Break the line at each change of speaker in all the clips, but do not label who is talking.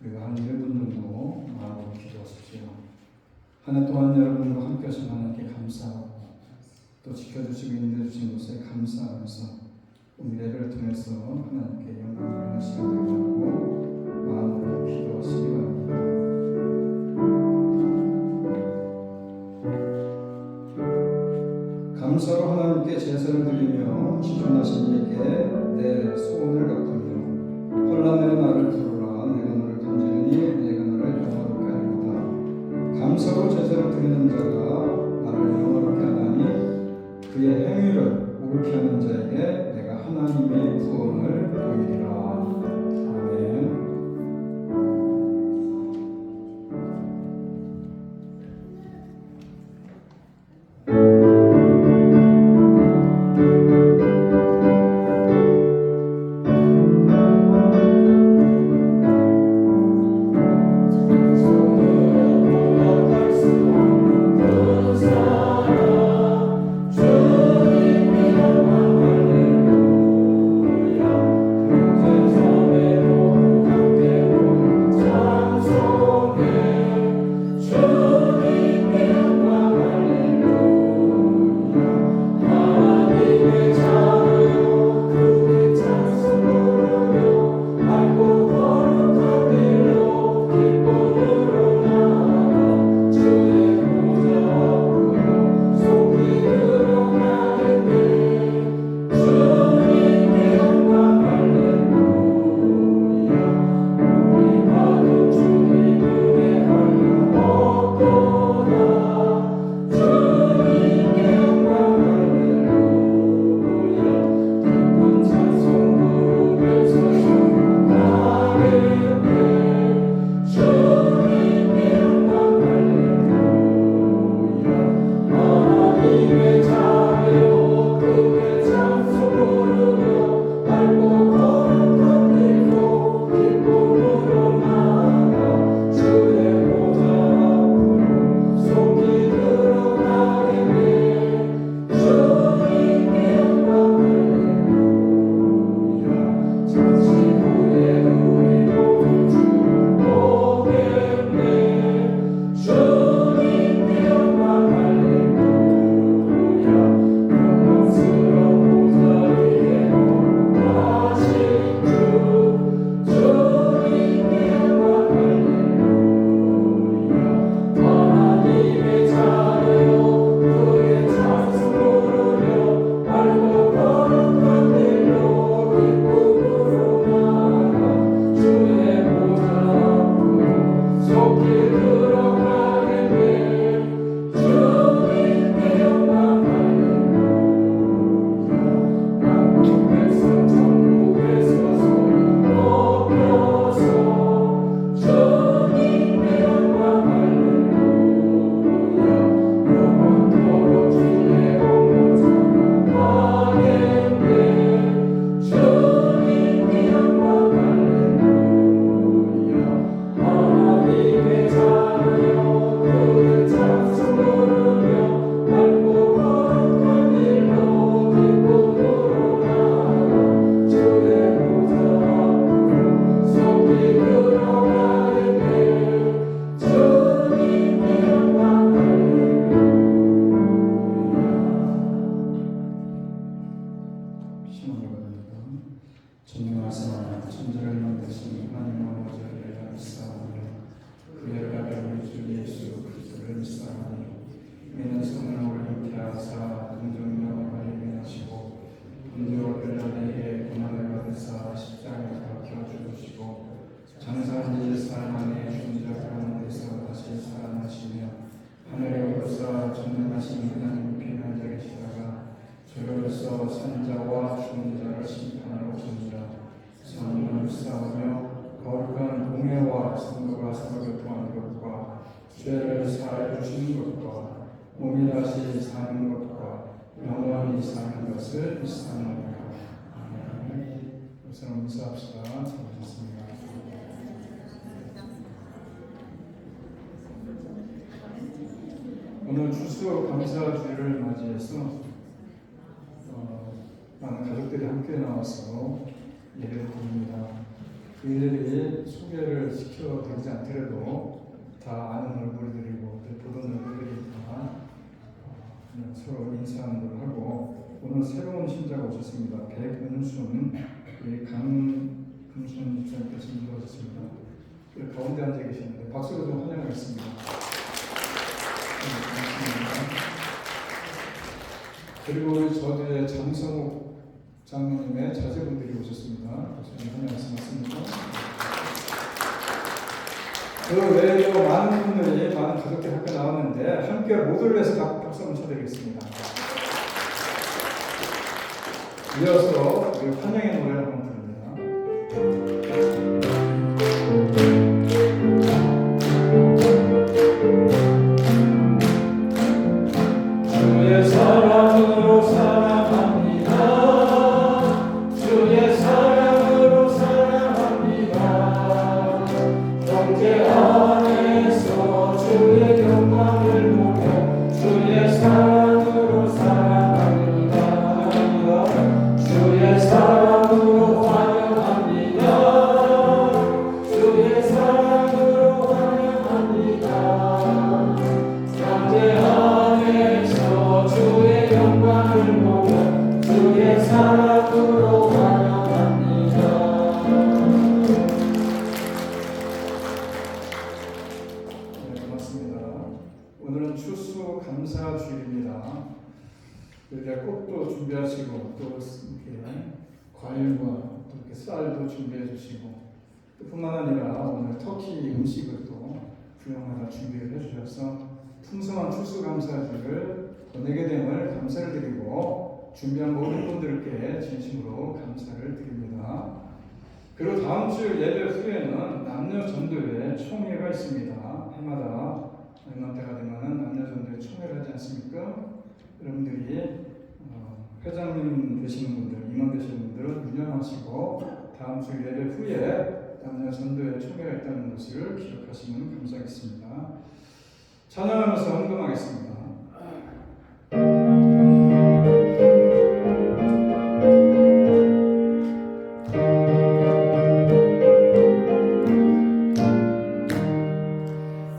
우리가 한 1분 정도 마음으로 기도하십시오. 한 해 동안 여러분과 함께 하신 하나님께 감사하고 또 지켜주시고 인도해주신 것에 감사하면서 오늘 예배를 통해서 하나님께 영광 돌리는 시간 되게 하고 마음으로 기도하시기 바랍니다. 감사로 하나님께 제사를 드리며 지존하신 이에게 내 소원을 갚으며 혼란의 나를 부르라. 내가 너를 건지르니 내가 너를 영화롭게 하리로다. 감사로 제사를 드리는 자가 나를 영화롭게 하나니 그의 행위를 옳게 하는 자에게 내가 하나님의 구원을 보이리라. 아멘. 전능하사 천지를 만드신 하나님 아버지를 믿사오며 그의 아들 우리 주 예수 그리스도를 믿사오니 이는 성령을 잉태하사 동정녀 마리아를 하시고 본디오 빌라도에게 고난을 받으사 십자가에 박혀 죽으시고 장사한 지 사흘 만에 죽은 자 가운데서 다시 살아나시며 하늘에 오르사 전능하신 하나님 빛난 자에 계시다가 저로서 산자와 죽은 자를 심판하러 오시니라. 성령을 싸우며 거룩한 공예와 성도가 서로 교통하는 것과 죄를 사하여 주시는 것과 몸이 다시 사는 것과 영원히 사는 것을 믿사옵나이다. 아멘. 우선 인사합시다. 잘하셨습니다. 오늘 추수 감사주일을 맞이해서 많은 가족들이 함께 나와서 예배를 드립니다. 일일이 소개를 시켜드리지 않더라도 다 아는 얼굴들이고 보던 얼굴들이니까 그냥 서로 인사하는 걸 하고, 오늘 새로운 신자가 오셨습니다. 백은순, 강금순 집사님께서 오셨습니다. 가운데 앉아 계시는데 박수로 좀 환영하겠습니다. 그리고 우리 저주의 장성욱 장로님의 자제분들이 오셨습니다. 박수로 환영 말씀하십니다. 그 외에도 많은 분들이, 많은 가족들 학교 나왔는데 함께 모두를 위해서 박수 한번 쳐드리겠습니다. 이어서 우리 환영의 노래를 한번 부릅니다. 주의 사랑으로 사랑합니다. 주의 사랑으로 사랑합니다. 경제 안에서 주의 영광을 보며 주의 사랑으로 사랑합니다. 주의 사랑으로 환영합니다. 주의 사랑으로 환영합니다. 경제 안에서 주의 영광을 보며 주의 사랑으로 환영합니다. 네, 고맙습니다. 오늘은 추수 감사 주일입니다. 이렇게 꽃도 준비하시고 또 이렇게 과일과 또 이렇게 쌀도 준비해 주시고, 뿐만 아니라 오늘 터키 음식을 또 구형하다 준비를 해주셔서 풍성한 추수감사주를 보내게 됨을 감사를 드리고, 준비한 모든 분들께 진심으로 감사를 드립니다. 그리고 다음 주 예배 후에는 남녀 전도회 총회가 있습니다. 해마다 이맘때가 되면 남녀 전도회 총회를 하지 않습니까? 여러분들이 회장님 되시는 분들, 임원 되시는 분들은 유념하시고 다음 주 예배 후에 남녀 전도회 총회가 있다는 것을 기억하시면 감사하겠습니다. 찬양하면서 헌금하겠습니다.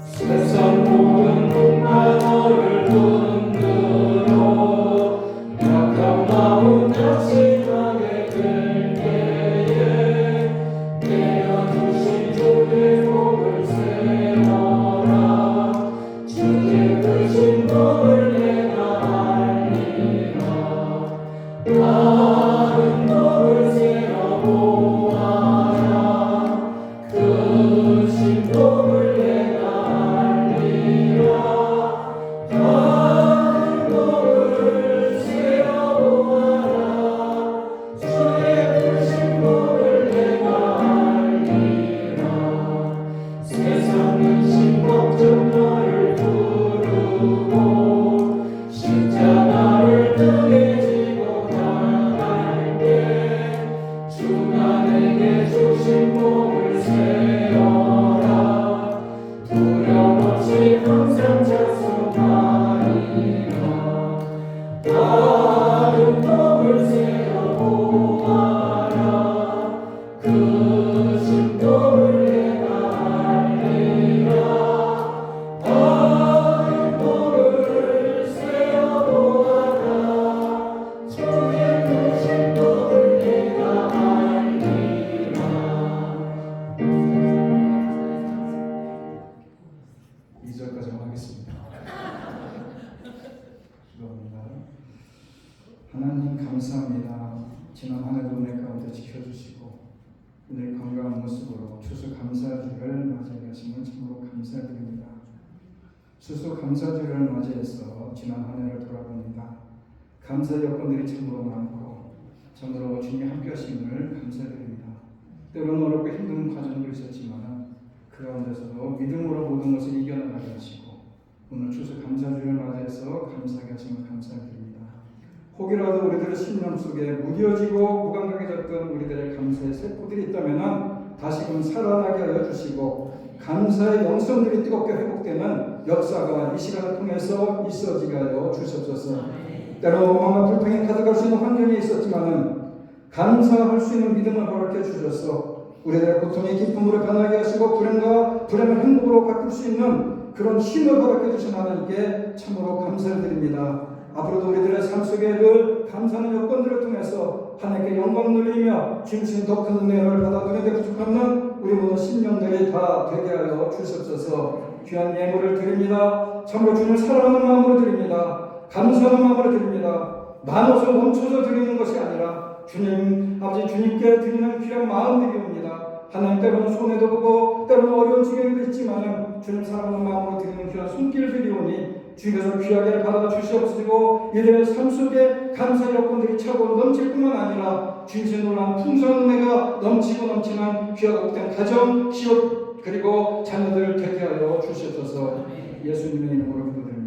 세상 모든 꿈과 너를 붙들어 약한 마음 낙심하게 될 때에 내어주신 주의 복을 세워라. 주의 크신 복을 내가 알리라. 다른 복을 세어보아라. 크신 복을 내가 알리라. 다른 복을 세어보아라. 주의 크신 복을 내가 알리라. 세상 근심 걱정 너를 부르고 십자가를 등에 지고 나갈 때 주가 내게 주신 복을 세어라. 두려움 없이 항상 찬송하리라. 다른 복을 세어보아라. 크신 복을 내가 알리라. 다른 복을 세어보아라. 주의 크신 복을 내가 알리라. 2절까지 하겠습니다. 감사합니다. 하나님 감사합니다. 지난 한 해도 은혜 가운데 지켜주시고 오늘 건강한 모습으로 추수 감사주를 맞이하게 하심을 참으로 감사드립니다. 추수 감사주를 맞이해서 지난 한 해를 돌아봅니다. 감사 여건들이 참으로 많고 참으로 주님이 함께 하심을 감사드립니다. 때로는 어렵고 힘든 과정도 있었지만 그 가운데서도 믿음으로 모든 것을 이겨나가게 하시고 오늘 추수 감사주를 맞이해서 감사하게 하심을 감사드립니다. 혹이라도 우리들의 심령 속에 무뎌지고 무감각해졌던 우리들의 감사의 세포들이 있다면 다시금 살아나게 하여 주시고 감사의 영성들이 뜨겁게 회복되는 역사가 이 시간을 통해서 있어지게 하여 주시옵소서. 때로 오만과 불평이 가득할 수 있는 환경이 있었지만 감사할 수 있는 믿음을 허락해 주셔서
우리들의 고통이 기쁨으로 변하게 하시고 불행을 행복으로 바꿀 수 있는 그런 힘을 허락해 주신 하나님께 참으로 감사를 드립니다. 앞으로도 우리들의 삶 속에 늘 감사하는 여건들을 통해서 하나님께 영광 돌리며 주신 더 큰 은혜를 받아 누리는데 부족함은 우리 모든 심령들이 다 되게 하여 주시옵소서. 귀한 예물을 드립니다. 참으로 주님을 사랑하는 마음으로 드립니다. 감사하는 마음으로 드립니다. 나눠서 멈춰서 드리는 것이 아니라 주님, 아버지 주님께 드리는 귀한 마음들이 옵니다. 하나님 때로는 손해도 보고 때로는 어려운 지경도 있지만 주님 사랑하는 마음으로 드리는 귀한 손길들이 오니 주님께서 귀하게 받아 주시옵시고 이들의 삶 속에 감사의 여건들이 차고 넘칠 뿐만 아니라 주님의 놀라운 풍성한 은혜가 넘치고 넘치는 귀하고 복된 가정, 기업 그리고 자녀들 되게 하여 주시옵소서. 예수님의 이름으로 기도드립니다.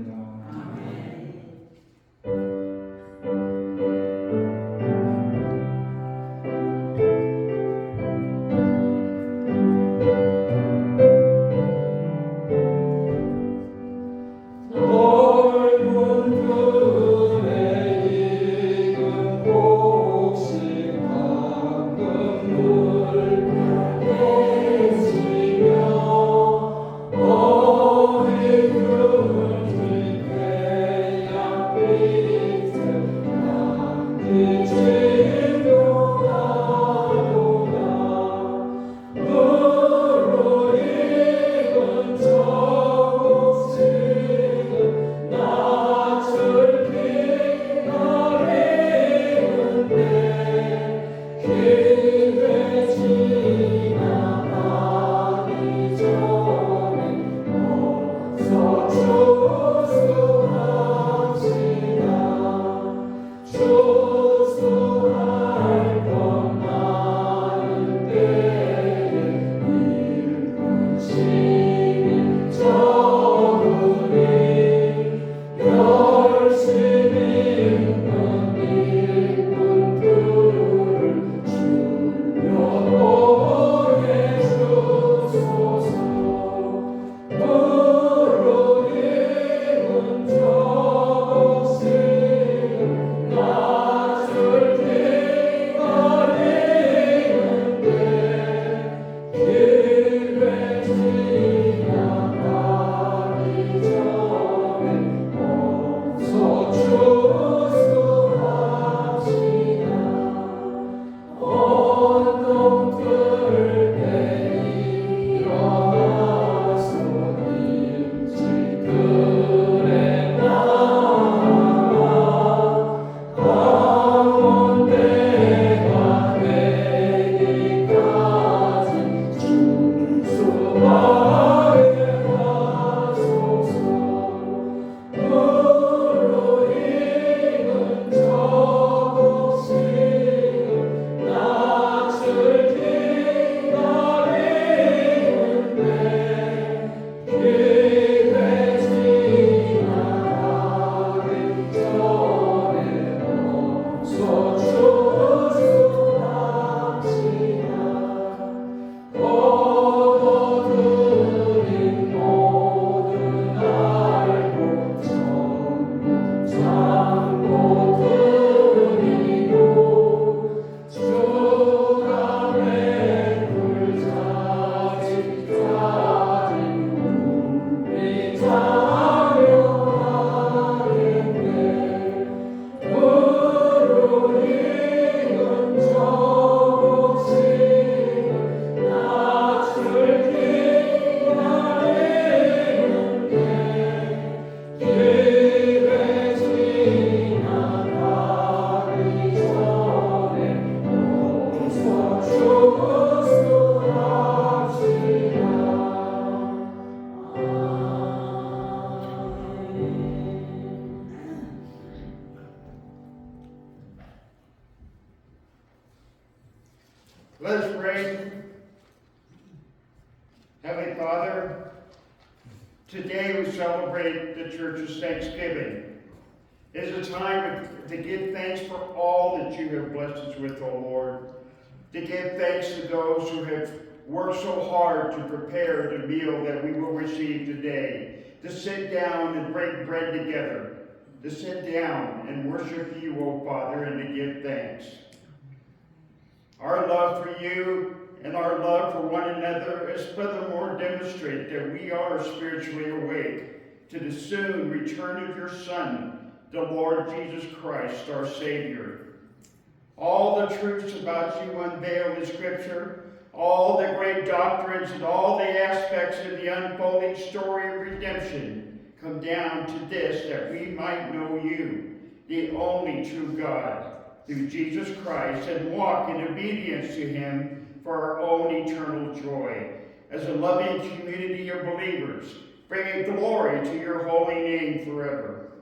Let us pray. Heavenly Father, today we celebrate the Church's Thanksgiving. It is a time to give thanks for all that you have blessed us with, O Lord. To give thanks to those who have worked so hard to prepare the meal that we will receive today. To sit down and break bread together. To sit down and worship you, O Father, and to give thanks. Our love for you and our love for one another as furthermore demonstrate that we are spiritually awake to the soon return of your Son, the Lord Jesus Christ, our Savior. All the truths about you unveiled in Scripture, all the great doctrines and all the aspects of the unfolding story of redemption come down to this, that we might know you, the only true God, through Jesus Christ, and walk in obedience to him for our own eternal joy. As a loving community of believers, bringing glory to your holy name forever.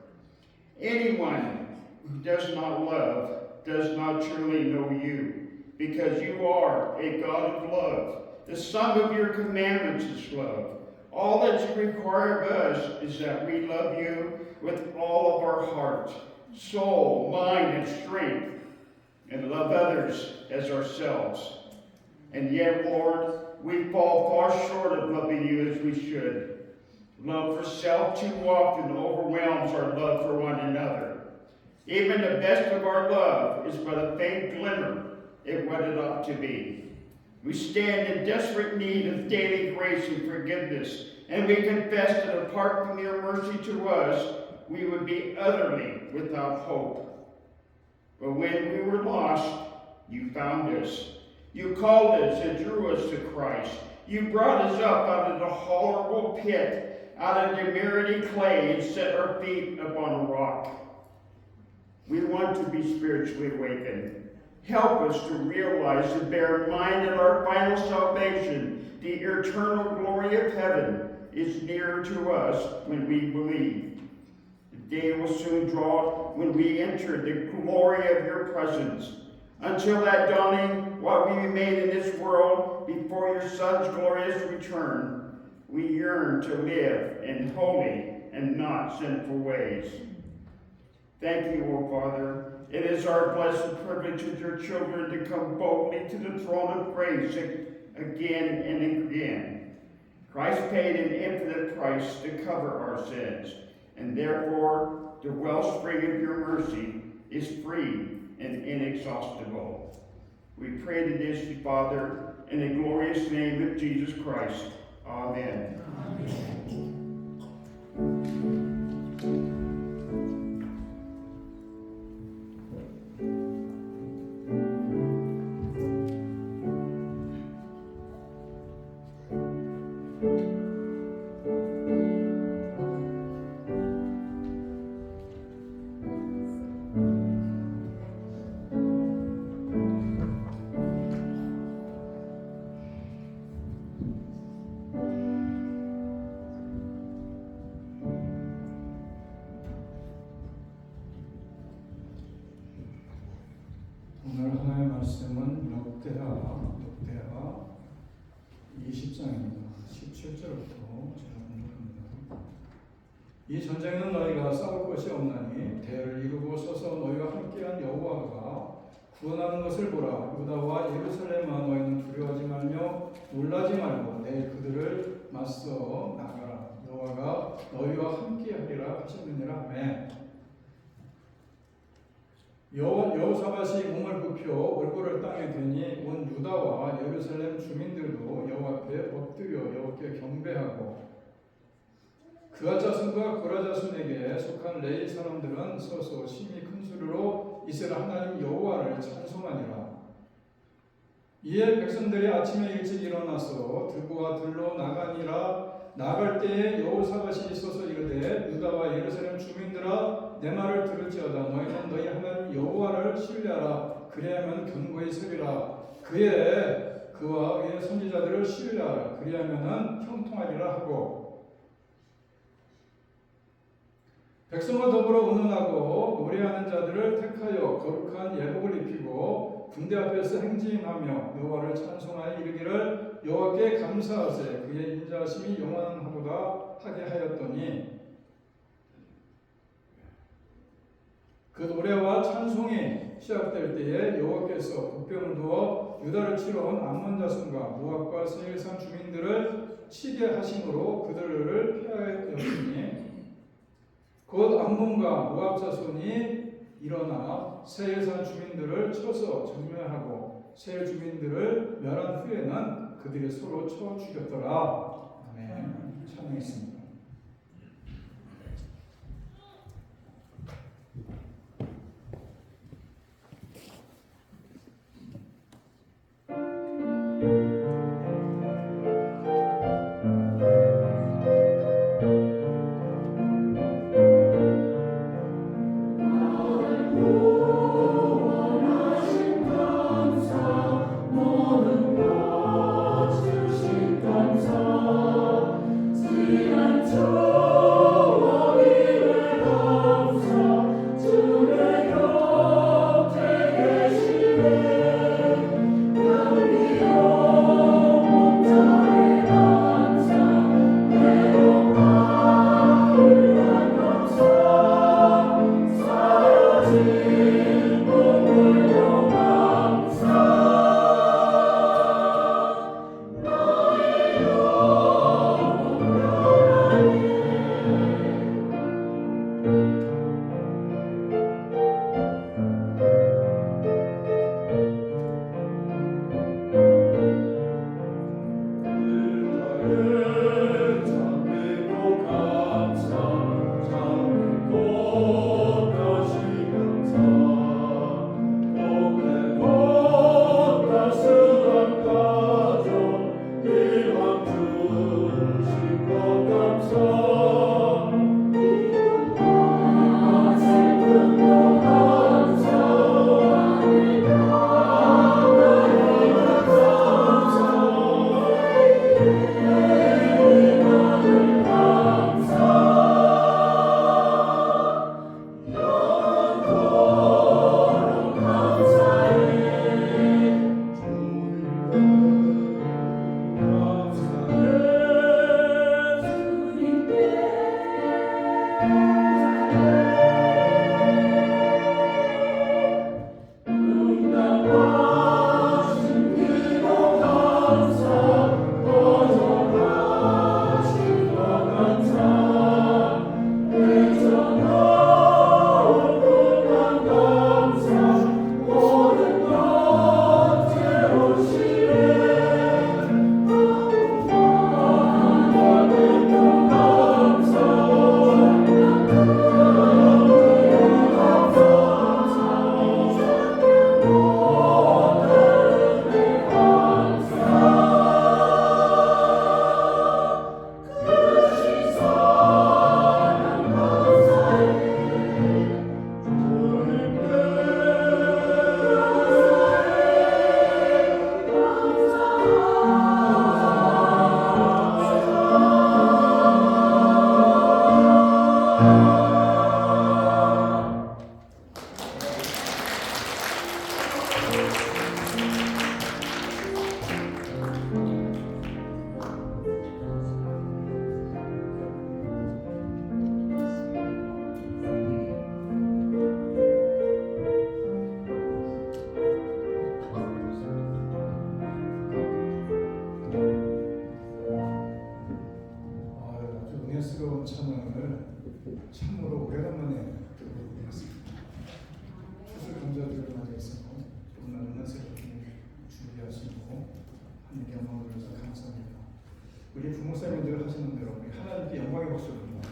Anyone who does not love does not truly know you, because you are a God of love. The sum of your commandments is love. All that you require of us is that we love you with all of our heart, soul, mind, and strength, and love others as ourselves. And yet, Lord, we fall far short of loving you as we should. Love for self too often overwhelms our love for one another. Even the best of our love is but a faint glimmer of what it ought to be. We stand in desperate need of daily grace and forgiveness, and we confess that apart from your mercy to us, we would be utterly without hope. But when we were lost, you found us. You called us and drew us to Christ. You brought us up out of the horrible pit, out of the murky clay, and set our feet upon a rock. We want to be spiritually awakened. Help us to realize and bear in mind that our final salvation, the eternal glory of heaven, is nearer to us when we believe. The day will soon draw when we enter the glory of your presence. Until that dawning, while we remain in this world before your Son's glorious return, we yearn to live in holy and not sinful ways. Thank you, O Father. It is our blessed privilege as your children to come boldly to the throne of grace again and again. Christ paid an infinite price to cover our sins, and therefore the wellspring of your mercy is free and inexhaustible. We pray to this, Father, in the glorious name of Jesus Christ. Amen.
오늘 하나의 말씀은 역대하 20장입니다. 17절부터 제가 공부합니다. 이 전쟁은 너희가 싸울 것이 없나니 대를 이루고 서서 너희와 함께한 여호와가 구원하는 것을 보라. 유다와 예루살렘아, 너희는 두려워하지 말며 놀라지 말고 내일 그들을 맞서 나가라. 여호와가 너희와 함께하리라 하셨느니라. 아멘. 여호사밧이 몸을 굽혀 얼굴을 땅에 대니 온 유다와 예루살렘 주민들도 여호와 앞에 엎드려 여호와께 경배하고 그앗 자손과 고라 자손에게 속한 레위 사람들은 서서 심히 큰 소리로 이스라엘 하나님 여호와를 찬송하니라. 이에 백성들이 아침에 일찍 일어나서 들보와 들로 나가니라. 나갈 때에 여호사밧이 있어서 이르되 유다와 예루살렘 주민들아, 내 말을 들을지어다. 너희는 너희 하나님 여호와를 신뢰하라. 그리하면 견고히 서리라. 그와 그의 선지자들을 신뢰하라. 그리하면은 형통하리라 하고, 백성과 더불어 의논하고 노래하는 자들을 택하여 거룩한 예복을 입히고 군대 앞에서 행진하며 여호와를 찬송하여 이르기를 여호와께 감사하세. 그의 인자하심이 영원하도다 하게 하였더니, 그 노래와 찬송이 시작될 때에 여호와께서 국병을 두어 유다를 치러 온 암몬 자손과 모압과 세일산 주민들을 치게 하심으로 그들을 패하였으니, 곧 암몬과 모압 자손이 일어나 세일산 주민들을 쳐서 전멸하고 새 주민들을 멸한 후에는 그들이 서로 쳐 죽였더라. 아멘. 찬양했습니다. 은혜스러운 찬양을 참으로 오래간만에 들어보고 있습니다. 추수 경자주를 맞이해서 너무나 은혜스럽게 준비하시고 하나님께 영광을 드려서 감사합니다. 우리 부목사님들 하시는 대로 우리 하나님께 영광의 박수를 드립니다.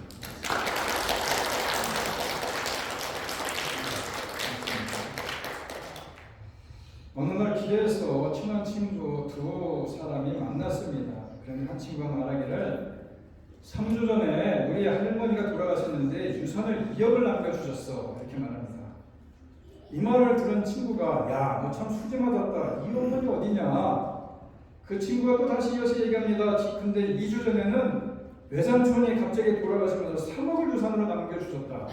어느 날 길에서 친한 친구 두 사람이 만났습니다. 그러면 한 친구가 말하기를 3주 전에 우리 할머니가 돌아가셨는데 유산을 2억을 남겨주셨어. 이렇게 말합니다. 이 말을 들은 친구가 야, 너 참 수지맞았다. 2억원이 어디냐? 그 친구가 또 다시 이어서 얘기합니다. 근데 2주 전에는 외삼촌이 갑자기 돌아가시면서 3억을 유산으로 남겨주셨다.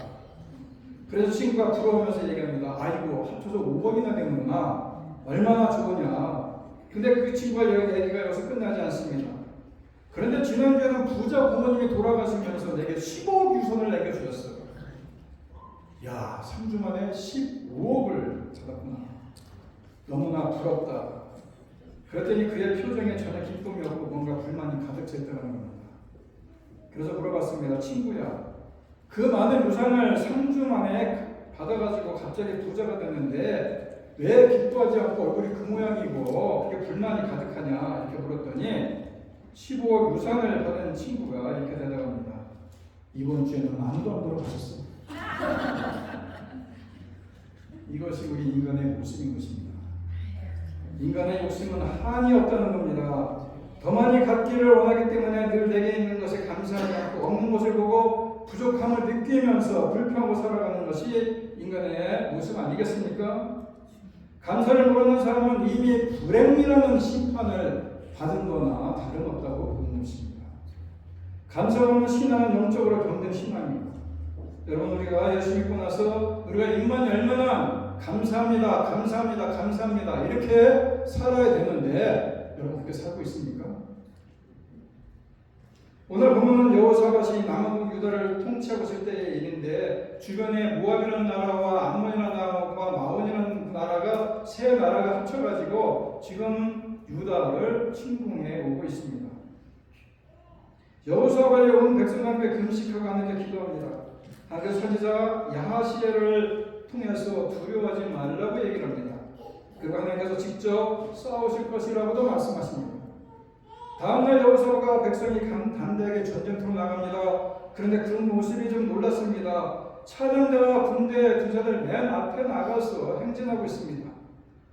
그래서 친구가 부러워하면서 얘기합니다. 아이고, 합쳐서 5억이나 되는구나. 얼마나 좋으냐. 근데 그 친구가 얘기가 여기서 끝나지 않습니다. 그런데 지난주에는 부자 부모님이 돌아가시면서 내게 15억 유산을 내게 주셨어요. 야, 3주 만에 15억을 받았구나. 너무나 부럽다. 그랬더니 그의 표정에 전혀 기쁨이 없고 뭔가 불만이 가득 차 있다는 겁니다. 그래서 물어봤습니다. 친구야, 그 많은 유산을 3주 만에 받아가지고 갑자기 부자가 됐는데 왜 기뻐하지 않고 얼굴이 그 모양이고 그게 불만이 가득하냐 이렇게 물었더니 15억 유산을 받은 친구가 이렇게 대답합니다. 이번 주에는 아무도 안 돌아가셨어. 이것이 우리 인간의 모습인 것입니다. 인간의 욕심은 한이 없다는 겁니다. 더 많이 갖기를 원하기 때문에 늘 내게 있는 것에 감사하지 않고 없는 것을 보고 부족함을 느끼면서 불평하고 살아가는 것이 인간의 모습 아니겠습니까? 감사를 모르는 사람은 이미 불행이라는 심판을 받은 거나 다름없다고 보는 것입니다. 감사하는 신앙은 영적으로 병든 신앙입니다. 여러분, 우리가 예수 믿고 나서 우리가 입만 열면은 감사합니다, 감사합니다, 감사합니다 이렇게 살아야 되는데 여러분 그렇게 살고 있습니까? 오늘 보면은 여호사밧이 남아국 유다를 통치하고 있을 때의 일인데 주변에 모압이라는 나라와 암몬이라는 나라와 마온이라는 나라가 세 나라가 합쳐가지고 지금 유다를 침공해 오고 있습니다. 여호사밧이 온 백성들에게 금식하고 하나님께 기도합니다. 하나님께서 선지자 야하시엘을 통해서 두려워하지 말라고 얘기를 합니다. 그리고 하나님께서 직접 싸우실 것이라고도 말씀하십니다. 다음날 여호사밧과 백성이 담대하게 전쟁터로 나갑니다. 그런데 그 모습이 좀 놀랐습니다. 찬양대와 군대 군사들 맨 앞에 나가서 행진하고 있습니다.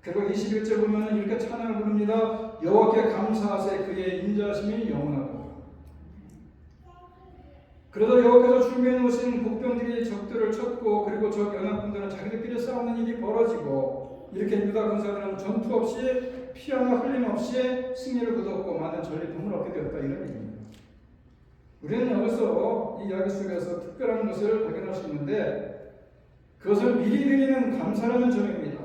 그리고 21절 보면 이렇게 찬양을 부릅니다. 여호와께 감사하세 그의 인자하심이 영원하다. 그러다 여호와께서 준비해 놓으신 복병들이 적들을 쳤고 그리고 적 연합군들은 자기들끼리 싸우는 일이 벌어지고 이렇게 유다 군사들은 전투 없이 피 하나 흘림 없이 승리를 거뒀고 많은 전리품을 얻게 되었다 이런 얘기입니다. 우리는 여기서 이 이야기 속에서 특별한 것을 발견할 수 있는데 그것을 미리 드리는 감사라는 점입니다.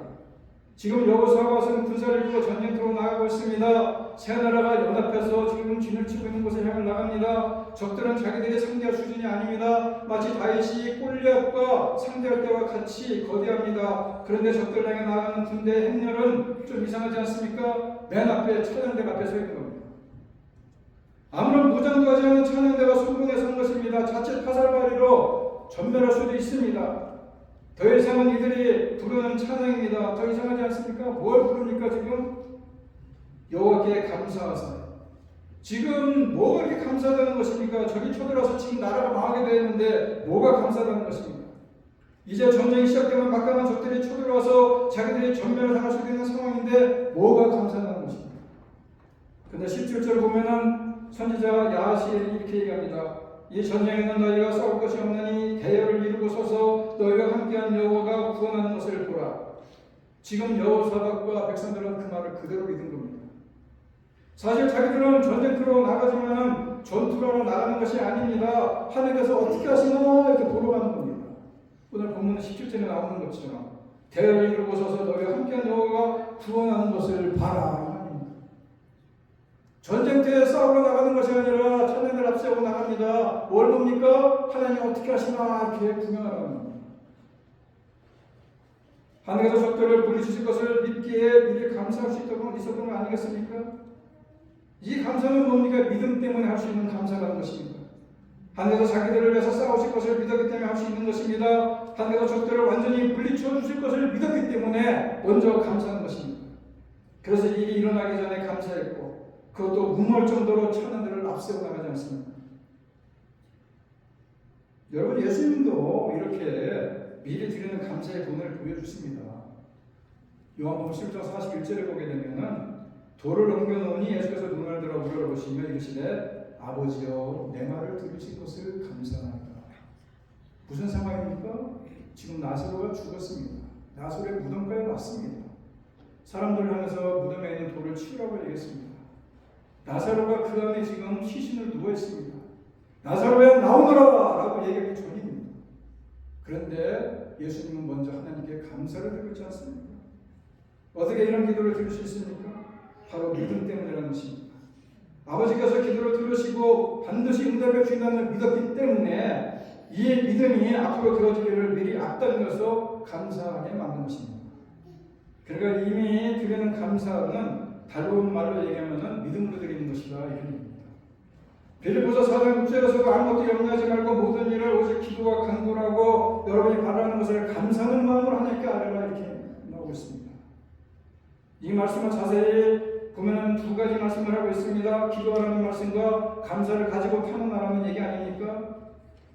지금 여호사밧은 군사를 이끌고 전쟁터로 나가고 있습니다. 세 나라가 연합해서 지금 진을 치고 있는 곳에 향해 나갑니다. 적들은 자기들이 상대할 수준이 아닙니다. 마치 다윗이 골리앗과 상대할 때와 같이 거대합니다. 그런데 적들 향해 나가는 군대의 행렬은 좀 이상하지 않습니까? 맨 앞에 찬양대가 앞에 서 있는 겁니다. 아무런 무장도 하지 않은 찬양대가 성공에 선 것입니다. 자칫 화살바리로 전멸할 수도 있습니다. 더 이상은 이들이 부르는 찬양입니다. 더 이상하지 않습니까? 뭘 부릅니까 지금? 여호와께 감사하사. 지금 뭐가 이렇게 감사하다는 것입니까? 적이 쳐들어서 지금 나라가 망하게 되었는데 뭐가 감사하다는 것입니까? 이제 전쟁이 시작되면 막강한 적들이 쳐들어와서 자기들이 전멸을 당할 수 있는 상황인데 뭐가 감사하다는 것입니까? 그런데 17절 보면은 선지자 야하시엘이 이렇게 얘기합니다. 이 전쟁에는 너희가 싸울 것이 없느니 대열을 이루고 서서 너희가 함께한 여호와가 구원하는 것을 보라. 지금 여호사밧과 백성들은 그 말을 그대로 믿은 겁니다. 사실 자기들은 전쟁터로 나가지만은 전투로 나가는 것이 아닙니다. 하나님께서 어떻게 하시나 이렇게 보러 가는 겁니다. 오늘 본문 17절에 나오는 것처럼 대열을 이루고 서서 너희가 함께한 여호와가 구원하는 것을 봐라. 전쟁터에 싸우러 나가는 것이 아니라 천년을 앞세우고 나갑니다. 뭘 봅니까? 하나님 어떻게 하시나 이렇게 구경하러 갑니다. 하나님께서 적들을 물리치실 것을 믿기에 미리 감사할 수 있었던 거 아니겠습니까? 이 감사는 뭡니까? 믿음 때문에 할 수 있는 감사라는 것입니다. 하나님께서 자기들을 위해서 싸우실 것을 믿었기 때문에 할 수 있는 것입니다. 하나님께서 적들을 완전히 물리쳐 주실 것을 믿었기 때문에 먼저 감사하는 것입니다. 그래서 일이 일어나기 전에 감사했고 그것도 무모할 정도로 천연들을 앞세워 나가지 않습니다. 여러분 예수님도 이렇게 미리 드리는 감사의 본을 보여주십니다. 요한복음 11장 41절에 보게 되면은 돌을 옮겨놓으니 예수께서 눈을 들어 우러러 보시며 이르시되 아버지여 내 말을 들으신 것을 감사합니다. 무슨 상황입니까? 지금 나사로가 죽었습니다. 나사로의 무덤가에 왔습니다. 사람들을 향해서 무덤에 있는 돌을 치우라고 얘기했습니다. 나사로가 그 안에 지금 시신을 누워 있습니다. 나사로야 나오너라 라고 얘기하기 전입니다. 그런데 예수님은 먼저 하나님께 감사를 드리고 있지 않습니까? 어떻게 이런 기도를 드릴 수 있습니까? 바로 믿음 때문이라는 것입니다. 아버지께서 기도를 들으시고 반드시 응답해 주신다는 믿었기 때문에 이 믿음이 앞으로 되어지기를 미리 앞당겨서 감사하게 만든 것입니다. 그러니까 이미 드리는 감사는 다른 말로 얘기하면 믿음으로 드리는 것이다 이런 얘기입니다. 빌립보서 4장 6절에서도 아무것도 염려하지 말고 모든 일을 오직 기도와 간구를 하고 여러분이 바라는 것을 감사하는 마음으로 하나님께 아뢰라 이렇게 나오고 있습니다. 이 말씀을 자세히 보면은 두 가지 말씀을 하고 있습니다. 기도하라는 말씀과 감사를 가지고 타는나라는 얘기 아닙니까?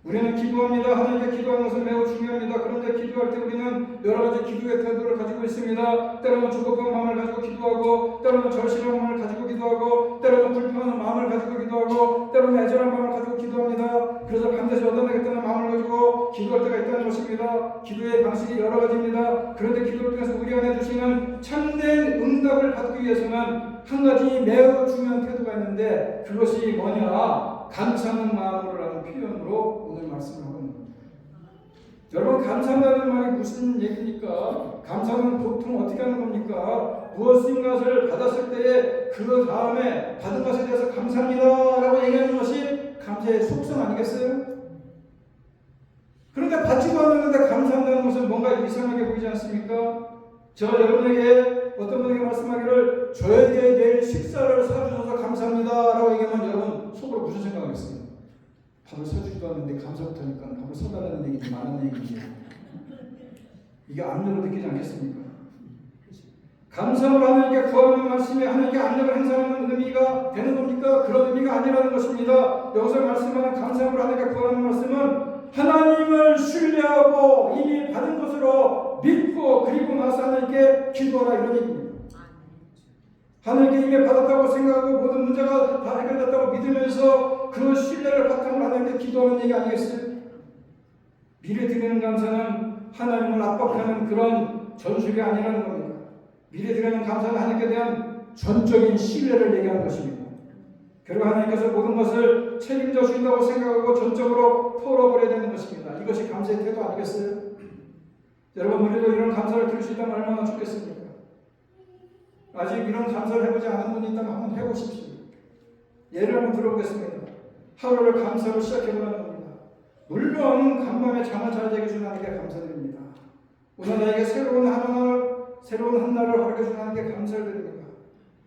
우리는 기도합니다. 하나님께 기도하는 것은 매우 중요합니다. 그런데 기도할 때 우리는 여러 가지 기도의 태도를 가지고 있습니다. 때로는 조급한 마음을 가지고 기도하고, 때로는 절실한 마음을 가지고 기도하고, 때로는 불평하는 마음을 가지고 기도하고, 때로는 애절한 마음을 가지고 기도합니다. 그래서 반드시 얻어내겠다는 마음을 가지고 기도할 때가 있다는 것입니다. 기도의 방식이 여러 가지입니다. 그런데 기도를 통해서 우리 안에 주시는 참된 응답을 받기 위해서는 한 가지 매우 중요한 태도가 있는데, 그것이 뭐냐? 감사하는 마음으로 라는 표현으로 오늘 말씀을 하고 있는 겁니다. 여러분, 감사한다는 말이 무슨 얘기입니까? 감사는 보통 어떻게 하는 겁니까? 무엇인가를 받았을 때에 그 다음에 받은 것에 대해서 감사합니다 라고 얘기하는 것이 감사의 속성 아니겠어요? 그런데 받지도 않았는데 감사한다는 것은 뭔가 이상하게 보이지 않습니까? 저 여러분에게 어떤 분에게 말씀하기를 저에게 내일 식사를 사주셔서 감사합니다 라고 얘기하면 여러분 속으로 무슨 생각하겠어요? 밥을 사주지도 않는데 감사부터 하니까 밥을 사달라는 얘기지 말하는 얘기지. 이게 압력을 느끼지 않겠습니까? 감사를 하나님께 구하는 말씀이 하나님께 압력을 행사하는 의미가 되는 겁니까? 그런 의미가 아니라는 것입니다. 여기서 말씀하는 감사를 하나님께 구하는 말씀은 하나님을 신뢰하고 이미 받은 것으로 믿고 그리고 나서 하나님께 기도하라 이런 얘기입니다. 하나님께 이미 받았다고 생각하고 모든 문제가 다 해결됐다고 믿으면서 그 신뢰를 바탕으로 하나님께 기도하는 얘기 아니겠어요? 미래 드리는 감사는 하나님을 압박하는 그런 전술이 아니라는 겁니다. 미래 드리는 감사는 하나님께 대한 전적인 신뢰를 얘기하는 것입니다. 그리고 하나님께서 모든 것을 책임져 주신다고 생각하고 전적으로 털어버려야 되는 것입니다. 이것이 감사의 태도 아니겠어요? 여러분, 우리도 이런 감사를 드릴 수 있다면 얼마나 좋겠습니까? 아직 이런 감사를 해보지 않은 분이 있다면 한번 해보십시오. 예를 한번 들어보겠습니다. 하루를 감사로 시작해보라는 겁니다. 물론 간밤에 잠을 잘 자게 주는 하나님께 감사드립니다. 오늘 나에게 새로운 한 날을 허락해 주신 하나님께 감사를 드립니다.